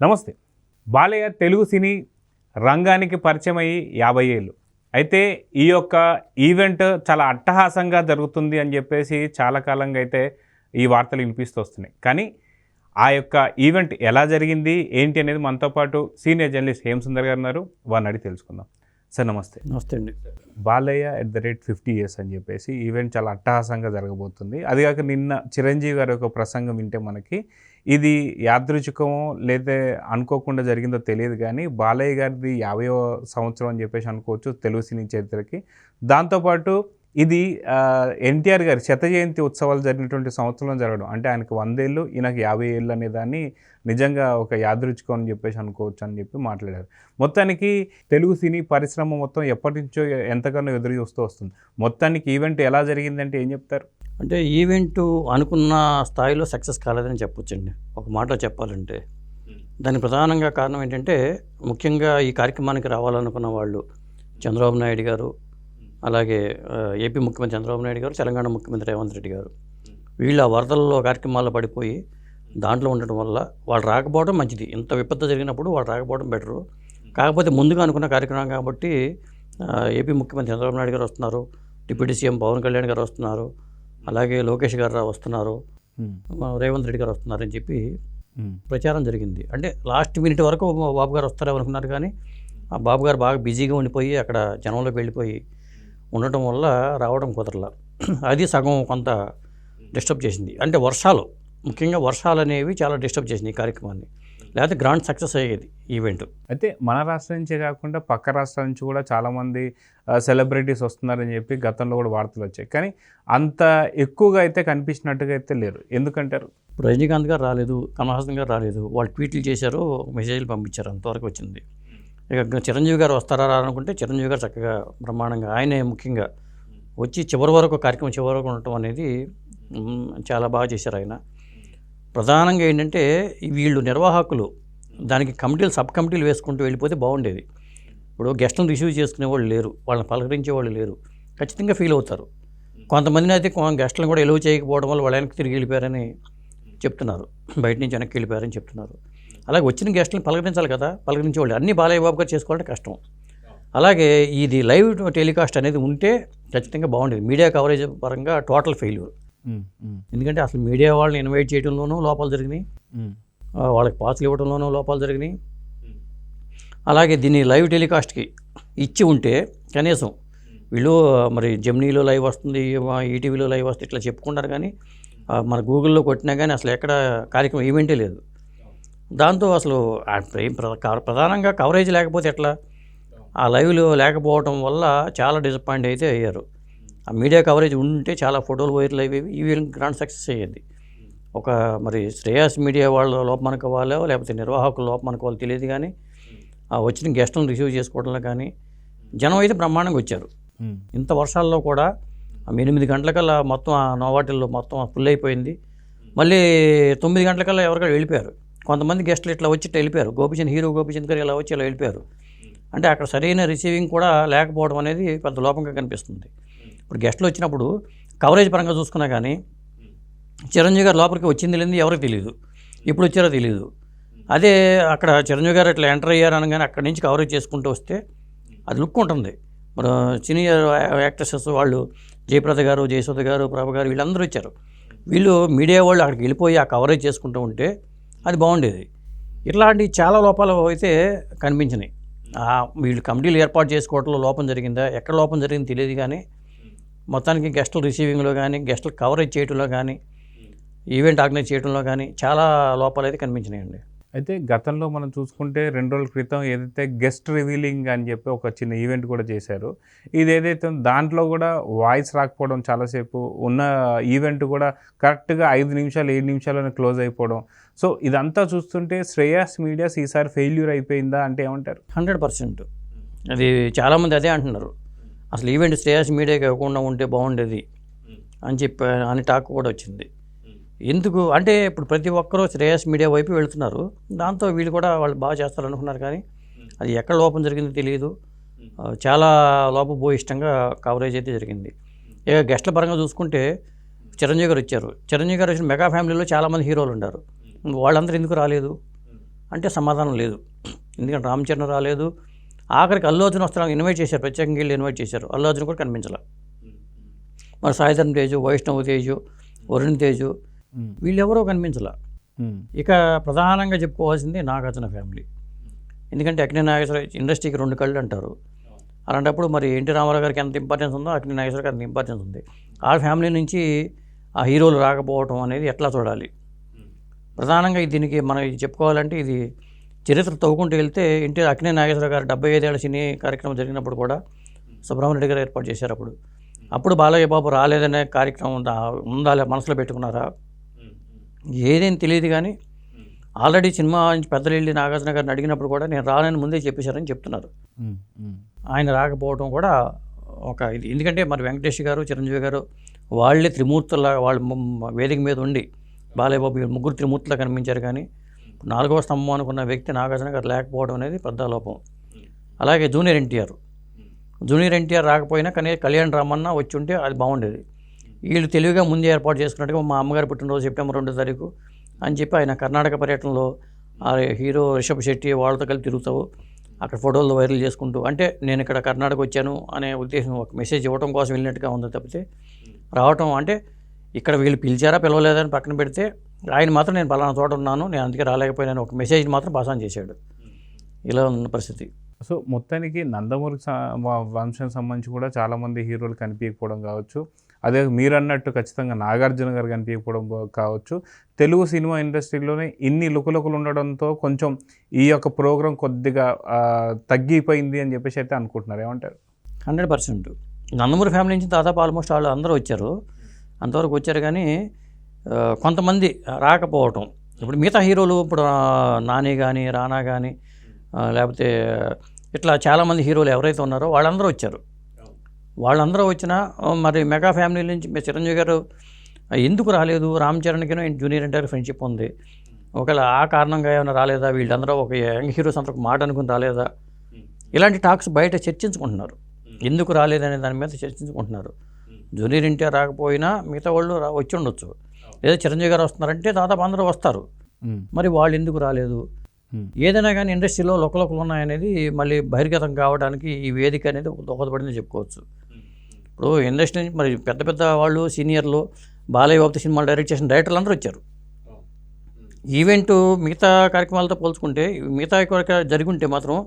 నమస్తే. బాలయ్య తెలుగు సినీ రంగానికి పరిచయం అయ్యి 50 ఏళ్ళు. అయితే ఈ యొక్క ఈవెంట్ చాలా అట్టహాసంగా జరుగుతుంది అని చెప్పేసి చాలా కాలంగా అయితే ఈ వార్తలు వినిపిస్తూ వస్తున్నాయి. కానీ ఆ యొక్క ఈవెంట్ ఎలా జరిగింది ఏంటి అనేది మనతో పాటు సీనియర్ జర్నలిస్ట్ హేమసుందర్ గారు ఉన్నారు. వారిని అడిగి తెలుసుకుందాం. సార్ నమస్తే. నమస్తే అండి. బాలయ్య @50 years అని చెప్పేసి ఈవెంట్ చాలా అట్టహాసంగా జరగబోతుంది. అది కాక నిన్న చిరంజీవి గారి యొక్క ప్రసంగం వింటే మనకి ఇది యాదృచ్ఛికమో లేదా అనుకోకుండా జరిగిందో తెలియదు, కానీ బాలయ్య గారిది 50వ సంవత్సరం అని చెప్పేసి అనుకోవచ్చు తెలుగు సినీ చరిత్రకి. దాంతోపాటు ఇది ఎన్టీఆర్ గారి శత జయంతి ఉత్సవాలు జరిగినటువంటి సంవత్సరంలో జరగడం, అంటే ఆయనకు 100 ఏళ్ళు ఈయనకు 50 ఏళ్ళు అనే దాన్ని నిజంగా ఒక యాదృచ్ఛికం అని చెప్పేసి అనుకోవచ్చు అని చెప్పి మాట్లాడారు. మొత్తానికి తెలుగు సినీ పరిశ్రమ మొత్తం ఎప్పటి నుంచో ఎంతగానో ఎదురు చూస్తూ వస్తుంది. మొత్తానికి ఈవెంట్ ఎలా జరిగిందంటే ఏం చెప్తారు? అంటే ఈవెంట్ అనుకున్న స్థాయిలో సక్సెస్ కాలేదని చెప్పొచ్చండి. ఒక మాటలో చెప్పాలంటే దానికి ప్రధానంగా కారణం ఏంటంటే, ముఖ్యంగా ఈ కార్యక్రమానికి రావాలనుకున్న వాళ్ళు చంద్రబాబు నాయుడు గారు, అలాగే ఏపీ ముఖ్యమంత్రి చంద్రబాబు నాయుడు గారు, తెలంగాణ ముఖ్యమంత్రి రేవంత్ రెడ్డి గారు, వీళ్ళు ఆ వరదల్లో కార్యక్రమాల్లో పడిపోయి దాంట్లో ఉండటం వల్ల వాళ్ళు రాకపోవడం మంచిది. ఇంత విపత్తు జరిగినప్పుడు వాళ్ళు రాకపోవడం బెటరు. కాకపోతే ముందుగా అనుకున్న కార్యక్రమం కాబట్టి ఏపీ ముఖ్యమంత్రి చంద్రబాబు నాయుడు గారు వస్తున్నారు, డిప్యూటీ సీఎం పవన్ కళ్యాణ్ గారు వస్తున్నారు, అలాగే లోకేష్ గారు వస్తున్నారు, రేవంత్ రెడ్డి గారు వస్తున్నారు అని చెప్పి ప్రచారం జరిగింది. అంటే లాస్ట్ మినిట్ వరకు బాబు గారు వస్తారేమో అనుకున్నారు, కానీ ఆ బాబు గారు బాగా బిజీగా ఉండిపోయి అక్కడ జనంలోకి వెళ్ళిపోయి ఉండటం వల్ల రావడం కుదరలా. అది సగం కొంత డిస్టర్బ్ చేసింది. అంటే వర్షాలు, ముఖ్యంగా వర్షాలు అనేవి చాలా డిస్టర్బ్ చేసింది ఈ కార్యక్రమాన్ని. లేకపోతే గ్రాండ్ సక్సెస్ అయ్యేది ఈవెంట్. అయితే మన రాష్ట్రం నుంచే కాకుండా పక్క రాష్ట్రాల నుంచి కూడా చాలామంది సెలబ్రిటీస్ వస్తున్నారని చెప్పి గతంలో కూడా వార్తలు వచ్చాయి, కానీ అంత ఎక్కువగా అయితే కనిపించినట్టుగా అయితే లేరు. ఎందుకంటారు? ఇప్పుడు రజనీకాంత్ గారు రాలేదు, కమల్ హాసన్ గారు రాలేదు, వాళ్ళు ట్వీట్లు చేశారు, మెసేజ్లు పంపించారు, అంతవరకు వచ్చింది. ఇక చిరంజీవి గారు వస్తారా అనుకుంటే చిరంజీవి గారు చక్కగా బ్రహ్మాండంగా ఆయనే ముఖ్యంగా వచ్చి చివరి వరకు కార్యక్రమం చివరి వరకు ఉండటం అనేది చాలా బాగా చేశారు ఆయన. ప్రధానంగా ఏంటంటే వీళ్ళు నిర్వాహకులు దానికి కమిటీలు సబ్ కమిటీలు వేసుకుంటూ వెళ్ళిపోతే బాగుండేది. ఇప్పుడు గెస్ట్లను రిసీవ్ చేసుకునే వాళ్ళు లేరు, వాళ్ళని పలకరించే వాళ్ళు లేరు, ఖచ్చితంగా ఫీల్ అవుతారు. కొంతమందిని అయితే గెస్ట్లను కూడా ఎలువ చేయకపోవడం వల్ల వాళ్ళ వెనక్కి తిరిగి వెళ్ళిపోయారని చెప్తున్నారు, బయట నుంచి వెనక్కి వెళ్ళిపోయారని చెప్తున్నారు. అలాగే వచ్చిన గెస్ట్లను పలకరించాలి కదా, పలకరించేవాళ్ళు అన్నీ బాలయ్య బాబు గారు చేసుకోవాలంటే కష్టం. అలాగే ఇది లైవ్ టెలికాస్ట్ అనేది ఉంటే ఖచ్చితంగా బాగుండేది. మీడియా కవరేజ్ పరంగా టోటల్ ఫెయిల్యూర్. ఎందుకంటే అసలు మీడియా వాళ్ళని ఇన్వైట్ చేయడంలోనూ లోపాలు జరిగినాయి, వాళ్ళకి పాసులు ఇవ్వడంలోనూ లోపాలు జరిగినాయి. అలాగే దీన్ని లైవ్ టెలికాస్ట్కి ఇచ్చి ఉంటే కనీసం వీళ్ళు మరి జెమినీలో లైవ్ వస్తుంది, ఈటీవీలో లైవ్ వస్తుంది ఇట్లా చెప్పుకుంటారు, కానీ మన గూగుల్లో కొట్టినా కానీ అసలు ఎక్కడ కార్యక్రమం ఈవెంటే లేదు. దాంతో అసలు ప్రధానంగా కవరేజ్ లేకపోతే ఎట్లా, ఆ లైవ్లో లేకపోవడం వల్ల చాలా డిసప్పాయింట్ అయితే అయ్యారు. ఆ మీడియా కవరేజ్ ఉంటే చాలా ఫోటోలు వైరల్ అయ్యేవి, ఈవెంట్ గ్రాండ్ సక్సెస్ అయ్యేది. ఒక మరి శ్రేయాస్ మీడియా వాళ్ళ లోపమనుకోవాలో లేకపోతే నిర్వాహకుల లోపమనుకోవాలో తెలియదు, కానీ ఆ వచ్చిన గెస్టులను రిసీవ్ చేసుకోవడంలో కానీ జనం అయితే బ్రహ్మాండంగా వచ్చారు. ఇంత వర్షాల్లో కూడా 8 గంటలకల్లా మొత్తం ఆ నోవాటిల్లో మొత్తం ఫుల్ అయిపోయింది. మళ్ళీ 9 గంటలకల్లా ఎవరికైనా వెళ్ళిపోయారు. కొంతమంది గెస్టులు ఇట్లా వచ్చి వెళ్ళిపోయారు. హీరో గోపీచంద్ గారు ఇలా వచ్చి ఇలా వెళ్ళిపోయారు. అంటే అక్కడ సరైన రిసీవింగ్ కూడా లేకపోవడం అనేది పెద్ద లోపంగా కనిపిస్తుంది. ఇప్పుడు గెస్టులు వచ్చినప్పుడు కవరేజ్ పరంగా చూసుకున్నా కానీ చిరంజీవి గారు లోపలికి వచ్చింది లేదు ఎవరికి తెలియదు, ఇప్పుడు వచ్చారో తెలియదు. అదే అక్కడ చిరంజీవి గారు ఇట్లా ఎంటర్ అయ్యారు అనగానే అక్కడి నుంచి కవరేజ్ చేసుకుంటూ వస్తే అది లుక్ ఉంటుంది. మన సీనియర్ యాక్ట్రెసెస్ వాళ్ళు జయప్రద గారు, జయసుధ గారు, ప్రభ గారు వీళ్ళందరూ వచ్చారు. వీళ్ళు మీడియా వాళ్ళు అక్కడికి వెళ్ళిపోయి ఆ కవరేజ్ చేసుకుంటూ ఉంటే అది బాగుండేది. ఇట్లాంటి చాలా లోపాలు అయితే కనిపించినాయి. వీళ్ళు కమిటీలు ఏర్పాటు చేసుకోవడంలో లోపం జరిగిందా, ఎక్కడ లోపం జరిగింది తెలియదు, కానీ మొత్తానికి గెస్టులు రిసీవింగ్లో కానీ గెస్టులు కవరేజ్ చేయడంలో కానీ ఈవెంట్ ఆర్గనైజ్ చేయడంలో కానీ చాలా లోపాలు అయితే కనిపించినాయండి. అయితే గతంలో మనం చూసుకుంటే 2 రోజుల క్రితం ఏదైతే గెస్ట్ రివీలింగ్ అని చెప్పి ఒక చిన్న ఈవెంట్ కూడా చేశారు. ఇది ఏదైతే దాంట్లో కూడా వాయిస్ రాకపోవడం, చాలాసేపు ఉన్న ఈవెంట్ కూడా కరెక్ట్గా 5 నిమిషాలు 7 నిమిషాల్లోనే క్లోజ్ అయిపోవడం. సో ఇదంతా చూస్తుంటే శ్రేయాస్ మీడియాస్ ఈసారి ఫెయిల్యూర్ అయిపోయిందా అంటే ఏమంటారు? 100%. అది చాలామంది అదే అంటున్నారు. అసలు ఈవెంట్ శ్రేయాస్ మీడియాకి ఇవ్వకుండా ఉంటే బాగుండేది అని టాక్ కూడా వచ్చింది. ఎందుకు అంటే ఇప్పుడు ప్రతి ఒక్కరూ శ్రేయాస్ మీడియా వైపు వెళుతున్నారు. దాంతో వీళ్ళు కూడా వాళ్ళు బాగా చేస్తారనుకున్నారు, కానీ అది ఎక్కడ లోపం జరిగిందో తెలియదు. చాలా లోపభూయిష్టంగా కవరేజ్ అయితే జరిగింది. ఇక గెస్ట్ల పరంగా చూసుకుంటే చిరంజీవి గారు వచ్చారు. చిరంజీవి గారు వచ్చిన మెగా ఫ్యామిలీలో చాలామంది హీరోలు ఉన్నారు. వాళ్ళందరూ ఎందుకు రాలేదు అంటే సమాధానం లేదు. ఎందుకంటే రామ్ చరణ్ రాలేదు, ఆఖరికి అల్లు అర్జున్ వస్తాను ఇన్వైట్ చేశారు, ప్రత్యేకంగా వెళ్ళి ఇన్వైట్ చేశారు, అల్లు అర్జున్ కూడా కనిపించాల. మరి సాయిధరం తేజు, వైష్ణవ్ తేజు, వరుణ్ తేజు వీళ్ళెవరో కనిపించాల. ఇక ప్రధానంగా చెప్పుకోవాల్సింది నాగార్జున ఫ్యామిలీ. ఎందుకంటే అక్కినేని నాగేశ్వర ఇండస్ట్రీకి 2 కళ్ళు అంటారు. అలాంటప్పుడు మరి ఎన్టీ రామారావు గారికి ఎంత ఇంపార్టెన్స్ ఉందో అక్కినేని నాగేశ్వర గారికి అంత ఇంపార్టెన్స్ ఉంది. ఆ ఫ్యామిలీ నుంచి ఆ హీరోలు రాకపోవటం అనేది ఎట్లా చూడాలి? ప్రధానంగా దీనికి మనం చెప్పుకోవాలంటే ఇది చరిత్ర తవ్వుకుంటూ వెళ్తే అక్కినేని నాగేశ్వర గారు 75 ఏళ్ల సినీ కార్యక్రమం జరిగినప్పుడు కూడా సుబ్రహ్మణ్య గారు ఏర్పాటు చేశారు. అప్పుడు బాలయ్య బాబు రాలేదనే కార్యక్రమం ఉందా మనసులో పెట్టుకున్నారా ఏదేం తెలియదు. కానీ ఆల్రెడీ సినిమా నుంచి పెద్దలు వెళ్ళి నాగార్జున గారిని అడిగినప్పుడు కూడా నేను రానని ముందే చెప్పేశారని చెప్తున్నారు. ఆయన రాకపోవడం కూడా ఒక ఇది. ఎందుకంటే మరి వెంకటేష్ గారు, చిరంజీవి గారు వాళ్ళే త్రిమూర్తుల్లా వాళ్ళ వేదిక మీద ఉండి బాలయ్య బాబు 3 త్రిమూర్తులా కనిపించారు. కానీ 4వ స్తంభం అనుకున్న వ్యక్తి నాగార్జున గారు లేకపోవడం అనేది పెద్ద లోపం. అలాగే జూనియర్ ఎన్టీఆర్ రాకపోయినా కానీ కళ్యాణ్ రామన్న వచ్చి ఉంటే అది బాగుండేది. వీళ్ళు తెలివిగా ముందే ఏర్పాటు చేసుకున్నట్టుగా మా అమ్మగారు పుట్టినరోజు సెప్టెంబర్ 2వ తారీఖు అని చెప్పి ఆయన కర్ణాటక పర్యటనలో ఆ హీరో రిషబ్ శెట్టి వాళ్ళతో కలిసి తిరుగుతావు, అక్కడ ఫోటోలు వైరల్ చేసుకుంటూ, అంటే నేను ఇక్కడ కర్ణాటక వచ్చాను అనే ఉద్దేశం ఒక మెసేజ్ ఇవ్వడం కోసం వెళ్ళినట్టుగా ఉంది తప్పితే రావటం అంటే ఇక్కడ వీళ్ళు పిలిచారా పిలవలేదని పక్కన పెడితే ఆయన మాత్రం నేను పలానా చోట ఉన్నాను, నేను అందుకే రాలేకపోయినాను ఒక మెసేజ్ మాత్రం పాసాన్ చేశాడు. ఇలా ఉన్న పరిస్థితి. సో మొత్తానికి నందమూరి వంశం సంబంధించి కూడా చాలామంది హీరోలు కనిపించకపోవడం కావచ్చు, అదే మీరు అన్నట్టు ఖచ్చితంగా నాగార్జున గారు కనిపించకపోవడం కావచ్చు, తెలుగు సినిమా ఇండస్ట్రీలోనే ఇన్ని లుకలుకలు ఉండడంతో కొంచెం ఈ యొక్క ప్రోగ్రాం కొద్దిగా తగ్గిపోయింది అని చెప్పేసి అయితే అనుకుంటున్నారు. ఏమంటారు? 100%. నందమూరి ఫ్యామిలీ నుంచి దాదాపు ఆల్మోస్ట్ వాళ్ళు అందరూ వచ్చారు, అంతవరకు వచ్చారు. కానీ కొంతమంది రాకపోవటం. ఇప్పుడు మిగతా హీరోలు ఇప్పుడు నాని కానీ, రానా కానీ, లేకపోతే ఇట్లా చాలామంది హీరోలు ఎవరైతే ఉన్నారో వాళ్ళందరూ వచ్చారు. వాళ్ళందరూ వచ్చినా మరి మెగా ఫ్యామిలీ నుంచి చిరంజీవి గారు ఎందుకు రాలేదు? రామ్ చరణ్కినో జూనియర్ ఎన్టీఆర్ ఫ్రెండ్షిప్ ఉంది, ఒకవేళ ఆ కారణంగా ఏమైనా రాలేదా? వీళ్ళందరూ ఒక యంగ్ హీరోస్ అందరూ ఒక మాట అనుకుని రాలేదా? ఇలాంటి టాక్స్ బయట చర్చించుకుంటున్నారు. ఎందుకు రాలేదనే దాని మీద చర్చించుకుంటున్నారు. జూనియర్ ఎన్టీఆర్ రాకపోయినా మిగతా వాళ్ళు వచ్చి ఉండొచ్చు, లేదా చిరంజీవి గారు వస్తున్నారంటే దాదాపు అందరూ వస్తారు. మరి వాళ్ళు ఎందుకు రాలేదు? ఏదైనా కానీ ఇండస్ట్రీలో లోకలోకలు ఉన్నాయనేది మళ్ళీ బహిర్గతం కావడానికి ఈ వేదిక అనేది దోహదపడిందని చెప్పుకోవచ్చు. ఇప్పుడు ఇండస్ట్రీ నుంచి మరి పెద్ద పెద్ద వాళ్ళు సీనియర్లు బాలయ్య బాబు సినిమాలు డైరెక్ట్ చేసిన డైరెక్టర్లు అందరూ వచ్చారు. ఈవెంట్ మిగతా కార్యక్రమాలతో పోల్చుకుంటే మిగతా జరుగుంటే మాత్రం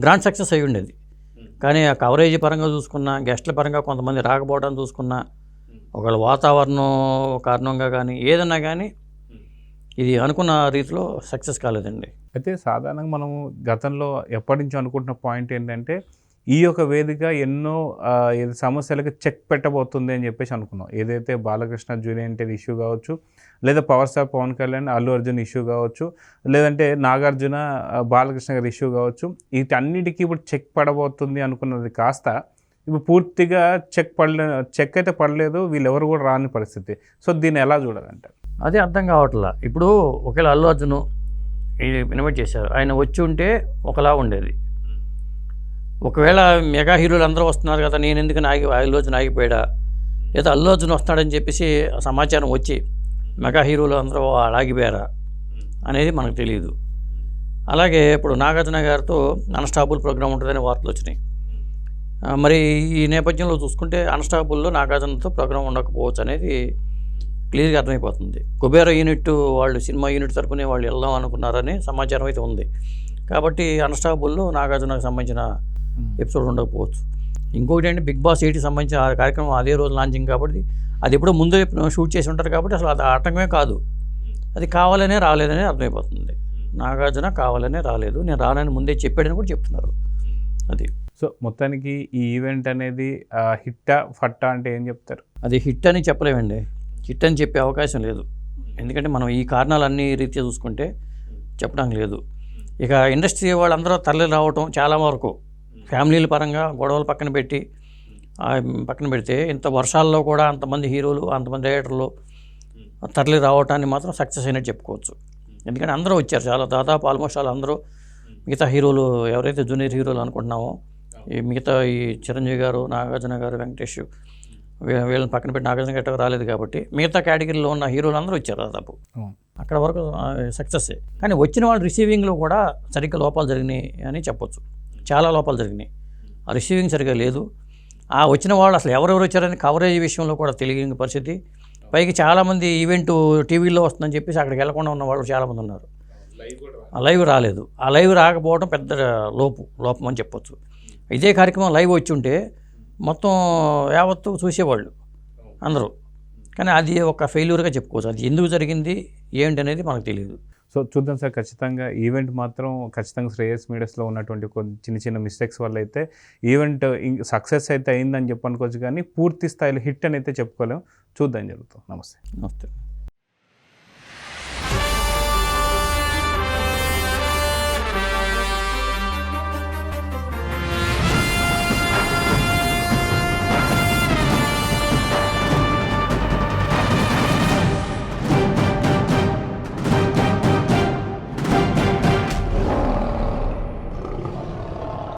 గ్రాండ్ సక్సెస్ అయి ఉండేది. కానీ ఆ కవరేజ్ పరంగా చూసుకున్నా, గెస్ట్ల పరంగా కొంతమంది రాకపోవడం చూసుకున్నా, ఒకవేళ వాతావరణం కారణంగా కానీ ఏదన్నా కానీ ఇది అనుకున్న రీతిలో సక్సెస్ కాలేదండి. అయితే సాధారణంగా మనము గతంలో ఎప్పటి నుంచో అనుకుంటున్న పాయింట్ ఏంటంటే ఈ యొక్క వేదిక ఎన్నో సమస్యలకు చెక్ పెట్టబోతుంది అని చెప్పేసి అనుకున్నాం. ఏదైతే బాలకృష్ణ జూనియర్ ఎన్టీఆర్ ఇష్యూ కావచ్చు, లేదా power star Pawan Kalyan Allu Arjun issue కావచ్చు, లేదంటే నాగార్జున బాలకృష్ణ గారి ఇష్యూ కావచ్చు, వీటన్నిటికీ ఇప్పుడు చెక్ పడబోతుంది అనుకున్నది కాస్త ఇప్పుడు పూర్తిగా చెక్ అయితే పడలేదు, వీళ్ళెవరు కూడా రాని పరిస్థితి. సో దీన్ని ఎలా చూడాలంటారు? అదే అర్థం కావట్లా. ఇప్పుడు ఒకవేళ అల్లు అర్జున్ ఇన్వైట్ చేశారు, ఆయన వచ్చి ఉంటే ఒకలా ఉండేది. ఒకవేళ మెగా హీరోలు అందరూ వస్తున్నారు కదా, నేను ఎందుకని అల్లు అర్జున్ ఆగిపోయాడా, లేదా అల్లు అర్జున్ వస్తున్నాడని చెప్పేసి సమాచారం వచ్చి మెగా హీరోలు అందరూ ఆగిపోయారా అనేది మనకు తెలియదు. అలాగే ఇప్పుడు నాగార్జున గారితో అన్స్టాపుల్ ప్రోగ్రామ్ ఉంటుందని వార్తలు వచ్చినాయి. మరి ఈ నేపథ్యంలో చూసుకుంటే అన్స్టాపుల్లో నాగార్జునతో ప్రోగ్రామ్ ఉండకపోవచ్చు అనేది క్లియర్గా అర్థమైపోతుంది. కుబేర యూనిట్ వాళ్ళు సినిమా యూనిట్ తరపునే వాళ్ళు వెళ్దాం అనుకున్నారని సమాచారం అయితే ఉంది. కాబట్టి అన్స్టాపుల్లో నాగార్జునకు సంబంధించిన ఎపిసోడ్ ఉండకపోవచ్చు. ఇంకొకటి అంటే బిగ్ బాస్ 8కి సంబంధించిన ఆ కార్యక్రమం అదే రోజు లాంచింగ్ కాబట్టి అది ఎప్పుడో ముందే షూట్ చేసి ఉంటారు కాబట్టి అసలు అది ఆటంకమే కాదు, అది కావాలనే రాలేదనే అర్థమైపోతుంది. నాగార్జున కావాలనే రాలేదు, నేను రానని ముందే చెప్పాడని కూడా చెప్తున్నారు. అది సో మొత్తానికి ఈ ఈవెంట్ అనేది హిట్టా ఫట్టా అంటే ఏం చెప్తారు? అది హిట్ అని చెప్పలేమండి, హిట్ అని చెప్పే అవకాశం లేదు. ఎందుకంటే మనం ఈ కారణాలన్నీ రీత్యా చూసుకుంటే చెప్పడం లేదు. ఇక ఇండస్ట్రీ వాళ్ళందరూ తరలి రావటం చాలా వరకు ఫ్యామిలీల పరంగా గొడవలు పక్కన పెడితే ఇంత వర్షాల్లో కూడా అంతమంది హీరోలు అంతమంది డైరెక్టర్లు తరలి రావటాన్ని మాత్రం సక్సెస్ అయినట్టు చెప్పుకోవచ్చు. ఎందుకంటే అందరూ వచ్చారు, చాలా దాదాపు ఆల్మోస్ట్ వాళ్ళు అందరూ మిగతా హీరోలు ఎవరైతే జూనియర్ హీరోలు అనుకుంటున్నామో ఈ మిగతా ఈ చిరంజీవి గారు, నాగార్జున గారు, వెంకటేష్ వీళ్ళని పక్కన పెట్టి నాగార్జున గట్ట రాలేదు కాబట్టి మిగతా కేటగిరీలో ఉన్న హీరోలు అందరూ వచ్చారు దాదాపు. అక్కడ వరకు సక్సెస్సే. కానీ వచ్చిన వాళ్ళు రిసీవింగ్లో కూడా సరిగ్గా లోపాలు జరిగినాయి అని చెప్పొచ్చు. చాలా లోపాలు జరిగినాయి. ఆ రిసీవింగ్ సరిగ్గా లేదు. ఆ వచ్చిన వాళ్ళు అసలు ఎవరెవరు వచ్చారని కవరేజ్ విషయంలో కూడా తెలియని పరిస్థితి. పైకి చాలామంది ఈవెంట్ టీవీలో వస్తుందని చెప్పేసి అక్కడికి వెళ్ళకుండా ఉన్న వాళ్ళు చాలామంది ఉన్నారు. ఆ లైవ్ రాలేదు. ఆ లైవ్ రాకపోవడం పెద్ద లోపం అని చెప్పొచ్చు. ఇదే కార్యక్రమం లైవ్ వచ్చి ఉంటే మొత్తం యావత్తు చూసేవాళ్ళు అందరూ. కానీ అది ఒక ఫెయిల్యూర్గా చెప్పుకోవచ్చు. అది ఎందుకు జరిగింది ఏంటి అనేది మనకు తెలియదు. సో చూద్దాం సార్, ఖచ్చితంగా ఈవెంట్ మాత్రం ఖచ్చితంగా శ్రేయస్ మీడియాస్లో ఉన్నటువంటి కొన్ని చిన్న చిన్న మిస్టేక్స్ వల్ల అయితే ఈవెంట్ సక్సెస్ అయితే అయిందని చెప్పనుకోవచ్చు, కానీ పూర్తి స్థాయిలో హిట్ అని అయితే చెప్పుకోలేము. చూద్దాం జరుగుతుంది. నమస్తే. నమస్తే.